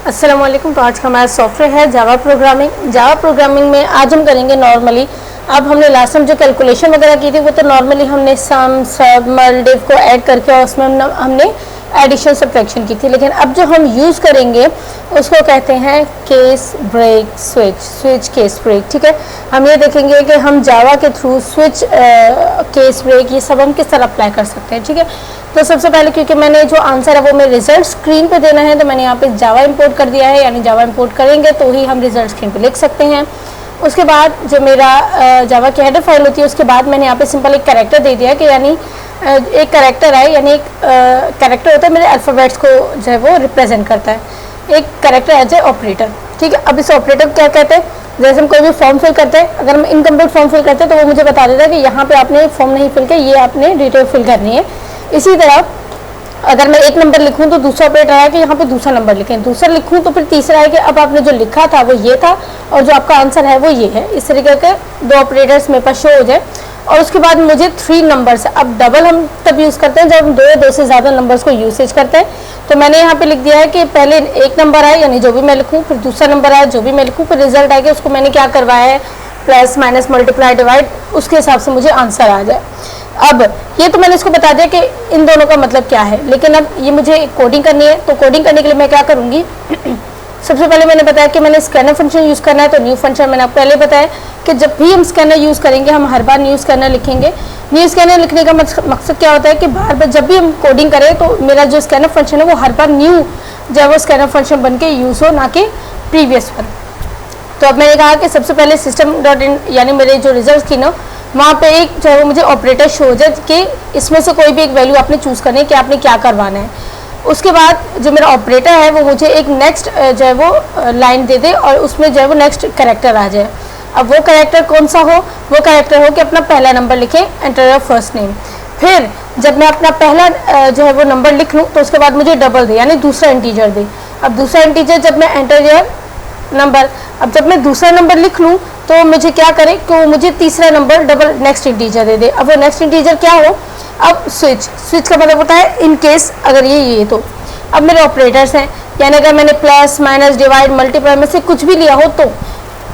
अस्सलाम वालेकुम। तो आज का हमारा सॉफ्टवेयर है जावा प्रोग्रामिंग। जावा प्रोग्रामिंग में आज हम करेंगे नॉर्मली, अब हमने लास्ट टाइम जो कैलकुलेशन वगैरह की थी वो तो नॉर्मली हमने सम सब मल डिव को ऐड करके और उसमें हमने एडिशन सब्ट्रैक्शन की थी, लेकिन अब जो हम यूज़ करेंगे उसको कहते हैं case break switch case break. ठीक है, हम ये देखेंगे कि हम जावा के थ्रू स्विच केस ब्रेक ये सब हम किस तरह अप्लाई कर सकते हैं। ठीक है, तो सबसे पहले क्योंकि मैंने जो आंसर है वो मेरे रिजल्ट स्क्रीन पे देना है तो मैंने यहाँ पे जावा इंपोर्ट कर दिया है, यानी जावा इंपोर्ट करेंगे तो ही हम रिजल्ट स्क्रीन पे लिख सकते हैं। उसके बाद जो मेरा जावा की हेडर फाइल होती है उसके बाद मैंने यहाँ पे सिंपल एक कैरेक्टर दे दिया है कि यानी एक कैरेक्टर है, यानी एक कैरेक्टर होता है मेरे अल्फ़ाबेट्स को जो है वो रिप्रेजेंट करता है, एक कैरेक्टर एज ए ऑपरेटर। ठीक है, अब इस ऑपरेटर को क्या कहते हैं, जैसे हम कोई भी फॉर्म फिल करते हैं, अगर हम इनकम्प्लीट फॉर्म फिल करते हैं तो वो मुझे बता देता है कि यहाँ पे आपने फॉर्म नहीं फिल किया, ये आपने डिटेल फिल करनी है। इसी तरह अगर मैं एक नंबर लिखूं तो दूसरा ऑपरेटर है कि यहाँ पे दूसरा नंबर लिखें, दूसरा लिखूं तो फिर तीसरा है कि अब आपने जो लिखा था वो ये था और जो आपका आंसर है वो ये है। इस तरीके के दो ऑपरेटर्स मेरे पास शो हो जाए। और उसके बाद मुझे 3 नंबर्स, अब डबल हम तब यूज़ करते हैं जब हम दो से ज़्यादा नंबर्स को यूसेज करते हैं। तो मैंने यहाँ पे लिख दिया है कि पहले एक नंबर आए यानी जो भी मैं लिखूँ, फिर दूसरा नंबर आए जो भी मैं लिखूँ, फिर रिजल्ट आए कि उसको मैंने क्या करवाया है, प्लस माइनस मल्टीप्लाई डिवाइड, उसके हिसाब से मुझे आंसर आ जाए। अब ये तो मैंने इसको बता दिया कि इन दोनों का मतलब क्या है, लेकिन अब ये मुझे कोडिंग करनी है। तो कोडिंग करने के लिए मैं क्या करूँगी, सबसे पहले मैंने बताया कि मैंने स्कैनर फंक्शन यूज़ करना है। तो न्यू फंक्शन मैंने आपको पहले बताया कि जब भी हम स्कैनर यूज़ करेंगे हम हर बार न्यू स्कैनर लिखेंगे। न्यू स्कैनर लिखने का मकसद क्या होता है कि बार बार जब भी हम कोडिंग करें तो मेरा जो स्कैनर फंक्शन है वो हर बार न्यू जो है वो स्कैनर फंक्शन बन के यूज़ हो, ना कि प्रीवियस वन। तो अब मैंने कहा कि सबसे पहले सिस्टम डॉट इन यानी मेरे जो रिजल्ट थी ना वहाँ पे एक जो है वो मुझे ऑपरेटर शो हो जाए कि इसमें से कोई भी एक वैल्यू आपने चूज़ करनी है कि आपने क्या करवाना है। उसके बाद जो मेरा ऑपरेटर है वो मुझे एक नेक्स्ट जो है वो लाइन दे दे और उसमें जो है वो नेक्स्ट कैरेक्टर आ जाए। अब वो कैरेक्टर कौन सा हो, वो कैरेक्टर हो कि अपना पहला नंबर लिखें, एंटर योर फर्स्ट नेम। फिर जब मैं अपना पहला जो है वो नंबर लिख लूँ तो उसके बाद मुझे डबल दे यानी दूसरा इंटीजर दे। अब दूसरा इंटीजर जब मैं एंटर योर नंबर, अब जब मैं दूसरा नंबर लिख लूँ तो मुझे क्या करे कि वो मुझे तीसरा नंबर डबल नेक्स्ट इंटीजर दे दे। अब वो नेक्स्ट इंटीजर क्या हो, अब स्विच का मतलब होता है इन केस अगर ये तो अब मेरे ऑपरेटर्स हैं, यानी अगर मैंने प्लस माइनस डिवाइड मल्टीप्लाई में से कुछ भी लिया हो तो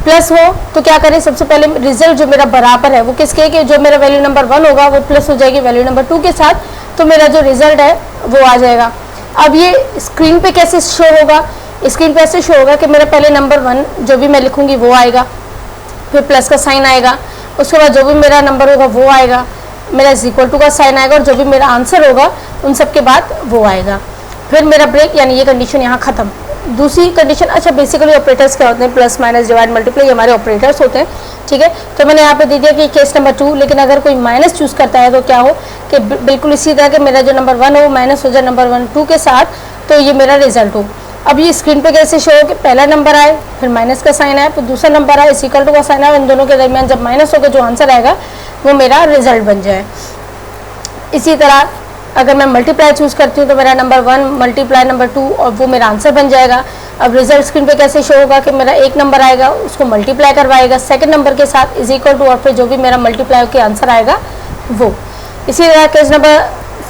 प्लस हो तो क्या करें, सबसे पहले रिजल्ट जो मेरा बराबर है वो किसके, कि जो मेरा वैल्यू नंबर 1 होगा वो प्लस हो जाएगी वैल्यू नंबर 2 के साथ, तो मेरा जो रिजल्ट है वो आ जाएगा। अब ये स्क्रीन पे कैसे शो होगा, स्क्रीन पे ऐसे शो होगा कि मेरा पहले नंबर 1 जो भी मैं लिखूंगी वो आएगा, फिर प्लस का साइन आएगा, उसके बाद जो भी मेरा नंबर होगा वो आएगा, मेरा इक्वल टू का साइन आएगा और जो भी मेरा आंसर होगा उन सब के बाद वो आएगा। फिर मेरा ब्रेक यानी ये कंडीशन यहाँ ख़त्म। दूसरी कंडीशन, अच्छा बेसिकली ऑपरेटर्स क्या होते हैं, प्लस माइनस डिवाइड मल्टीप्लाई हमारे ऑपरेटर्स होते हैं। ठीक है, तो मैंने यहाँ पे दे दिया कि केस नंबर 2, लेकिन अगर कोई माइनस चूज़ करता है तो क्या हो कि बिल्कुल इसी तरह के मेरा जो नंबर 1 हो माइनस हो जाए नंबर 1 2 के साथ, तो ये मेरा रिजल्ट हो। अब ये स्क्रीन पे कैसे शो हो कि पहला नंबर आए, फिर माइनस का साइन आए, फिर दूसरा नंबर आए, इक्वल टू का साइन आए, इन दोनों के दरमियान जब माइनस होकर जो आंसर आएगा वो मेरा रिजल्ट बन जाए। इसी तरह अगर मैं मल्टीप्लाई चूज़ करती हूँ तो मेरा नंबर 1 मल्टीप्लाई नंबर 2 और वो मेरा आंसर बन जाएगा। अब रिजल्ट स्क्रीन पे कैसे शो होगा कि मेरा एक नंबर आएगा उसको मल्टीप्लाई करवाएगा सेकंड नंबर के साथ इज इक्वल टू और फिर जो भी मेरा मल्टीप्लाई के आंसर आएगा वो। इसी तरह केस नंबर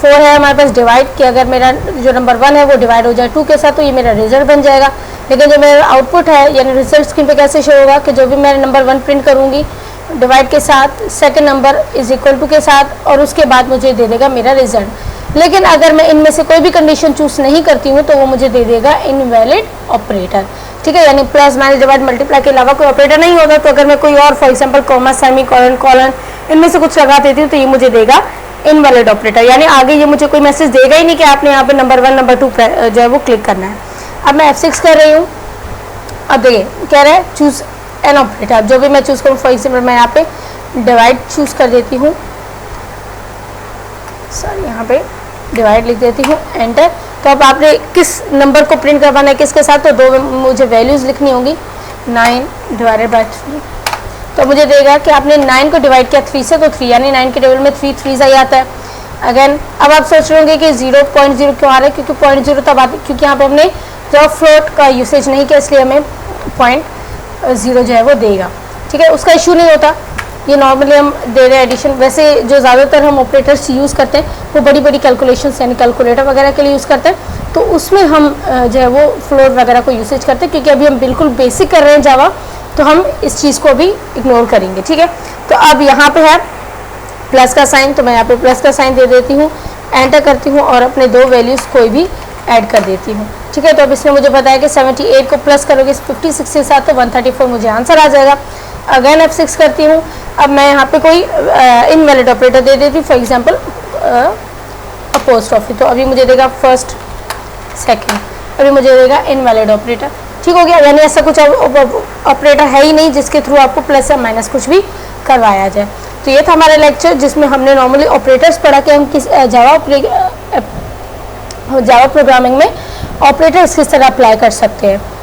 4 है हमारे पास डिवाइड, कि अगर मेरा जो नंबर 1 है वो डिवाइड हो जाए 2 के साथ तो ये मेरा रिजल्ट बन जाएगा। लेकिन जो मेरा आउटपुट है यानी रिजल्ट स्क्रीन पे कैसे शो होगा कि जो भी मैं नंबर 1 प्रिंट करूँगी डिवाइड के साथ second number is equal to के साथ और उसके बाद मुझे दे देगा मेरा रिजल्ट। लेकिन अगर मैं इनमें से कोई भी कंडीशन चूज़ नहीं करती हूँ तो वो मुझे दे देगा इनवैलिड ऑपरेटर। ठीक है, यानी प्लस माइनस डिवाइड मल्टीप्लाई के अलावा कोई ऑपरेटर नहीं होगा। तो अगर मैं कोई और for example comma semi colon colon इनमें से कुछ लगा देती हूँ तो ये मुझे देगा इनवैलिड ऑपरेटर, यानी आगे ये मुझे कोई मैसेज देगा ही नहीं कि आपने यहाँ पे नंबर 1 नंबर 2 जो है वो क्लिक करना है। अब मैं F6 कर रही हूँ। अब देखिए कह रहा है चूज़ एन ऑपरेटर, जो भी मैं चूज़ करूँ, फॉर एग्जाम्पल मैं यहाँ पे डिवाइड चूज़ कर देती हूँ, सॉरी यहाँ पे डिवाइड लिख देती हूँ, एंटर। तो अब आपने किस नंबर को प्रिंट करवाना है किसके साथ, तो दो मुझे वैल्यूज़ लिखनी होंगी, 9 डिवाइडेड बाई 3, तो मुझे देगा कि आपने 9 को डिवाइड किया 3 से तो 3 यानी 9 के टेबल में 3 3 ही आता है। अगेन अब आप सोच रहे होंगे कि 0.0 क्यों आ रहा है, क्योंकि 0.0 तब आते क्योंकि यहाँ पे हमने जो फ्लोट का यूसेज नहीं किया इसलिए हमें 0.0 जो है वो देगा। ठीक है, उसका इशू नहीं होता, ये नॉर्मली हम दे रहे हैं एडिशन। वैसे जो ज़्यादातर हम ऑपरेटर्स यूज़ करते हैं वो बड़ी बड़ी कैलकुलेशंस यानी कैलकुलेटर वगैरह के लिए यूज़ करते हैं, तो उसमें हम जो है वो फ्लोट वगैरह को यूसेज करते हैं, क्योंकि अभी हम बिल्कुल बेसिक कर रहे हैं जावा, तो हम इस चीज़ को भी इग्नोर करेंगे, ठीक है। तो अब यहाँ पे है प्लस का साइन, तो मैं यहाँ पे प्लस का साइन दे देती हूँ, एंटर करती हूँ और अपने दो वैल्यूज़ कोई भी ऐड कर देती हूँ, ठीक है। तो अब इसने मुझे बताया कि 78 को प्लस करोगे 56 के साथ तो 134 मुझे आंसर आ जाएगा। अगेन F6 करती हूँ। अब मैं यहाँ पे कोई इनवैलिड ऑपरेटर दे देती हूँ, फॉर एग्जांपल अपोस्ट्रोफी, तो अभी मुझे देगा फर्स्ट सेकंड, अभी मुझे देगा इनवैलिड ऑपरेटर, ठीक हो गया। यानी ऐसा कुछ ऑपरेटर है ही नहीं जिसके थ्रू आपको प्लस या माइनस कुछ भी करवाया जाए। तो ये था हमारा लेक्चर जिसमें हमने नॉर्मली ऑपरेटर्स पढ़ा कि हम किस जावा प्रोग्रामिंग में ऑपरेटर्स किस तरह अप्लाई कर सकते हैं।